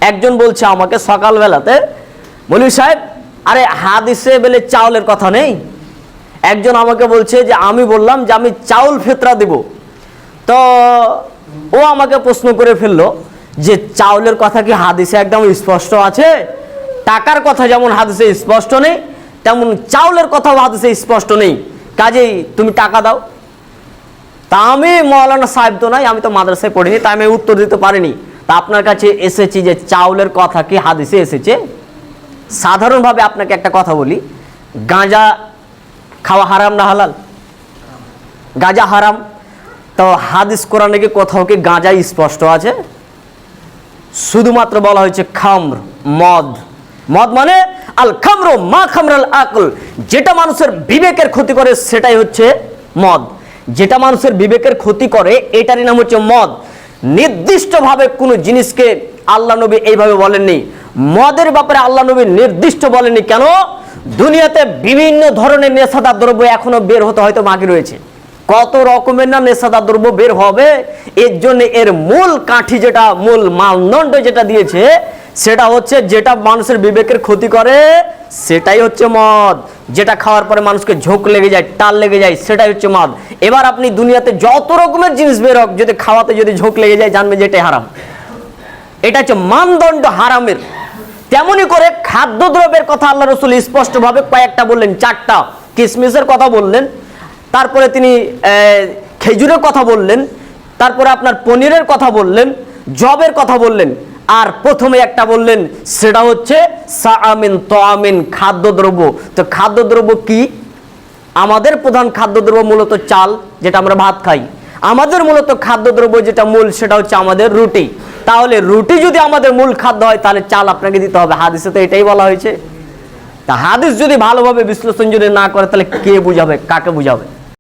একজন বলছে আমাকে সকালবেলাতে, মৌলভী সাহেব আরে হাদিসে বলে চাউলের কথা নেই। একজন আমাকে বলছে যে আমি বললাম যে আমি চাউল ফিতরা দেব, তো ও আমাকে প্রশ্ন করে ফেললো যে চাউলের কথা কি হাদিসে একদম স্পষ্ট আছে? টাকার কথা যেমন হাদিসে স্পষ্ট নেই, তেমন চাউলের কথাও হাদিসে স্পষ্ট নেই, কাজেই তুমি টাকা দাও। তা আমি মৌলানা সাহেব তো নাই, আমি তো মাদ্রাসায় পড়িনি, তাই আমি উত্তর দিতে পারিনি। তা আপনার কাছে এসেছি যে চাউলের কথা কি হাদিসে এসেছে? সাধারণভাবে আপনাকে একটা কথা বলি, গাঁজা খাওয়া হারাম না হালাল? গাঁজা হারাম, তো হাদিস কোরআনে কি কোথাও কি গাঁজা স্পষ্ট আছে? শুধুমাত্র বলা হয়েছে খামর, মদ। মদ মানে আল খামরু মা খামরাল আকল, যেটা মানুষের বিবেকের ক্ষতি করে সেটাই হচ্ছে মদ। যেটা মানুষের বিবেকের ক্ষতি করে এটারই নাম হচ্ছে মদ। নির্দিষ্টভাবে কোনো জিনিসকে আল্লাহ নবী এইভাবে বলেননি। মদের ব্যাপারে আল্লাহ নবী নির্দিষ্ট বলেননি। কেন? দুনিয়াতে বিভিন্ন ধরনের নেশাদার দ্রব্য এখনো বের হতে হয়তো বাকি রয়েছে। কত রকমের না নেশাদার দ্রব্য বের হবে। এর জন্য এর মূল কাঠি যেটা, মূল মানদণ্ড যেটা দিয়েছে সেটা হচ্ছে যেটা মানুষের বিবেকের ক্ষতি করে সেটাই হচ্ছে মদ। যেটা খাওয়ার পরে মানুষকে ঝোঁক লেগে যায়, টাল লেগে যায়, সেটাই হচ্ছে মদ। এবার আপনি দুনিয়াতে যত রকমের জিনিস বের হোক, যদি খাওয়াতে যদি ঝোঁক লেগে যায় জানবে যে এটাই হারাম। এটা হচ্ছে মানদণ্ড হারামের। তেমনি করে খাদ্যদ্রব্যের কথা আল্লাহ রসুল স্পষ্টভাবে কয়েকটা বললেন, 4টা। কিশমিশের কথা বললেন, তারপরে তিনি খেজুরের কথা বললেন, তারপরে আপনার পনিরের কথা বললেন, জবের কথা বললেন, আর প্রথমে একটা বললেন সেটা হচ্ছে সাআমিন তাআমিন, খাদ্যদ্রব্য। তো খাদ্যদ্রব্য কি? আমাদের প্রধান খাদ্যদ্রব্য মূলত চাল, যেটা আমরা ভাত খাই। আমাদের মূলত খাদ্যদ্রব্য যেটা মূল সেটা হচ্ছে আমাদের রুটি। তাহলে রুটি যদি আমাদের মূল খাদ্য হয় তাহলে চাল আপনাকে দিতে হবে। হাদিসে তো এটাই বলা হয়েছে। তা হাদিস যদি ভালোভাবে বিশ্লেষণ যদি না করে তাহলে কে বুঝাবে, কাকে বুঝাবে?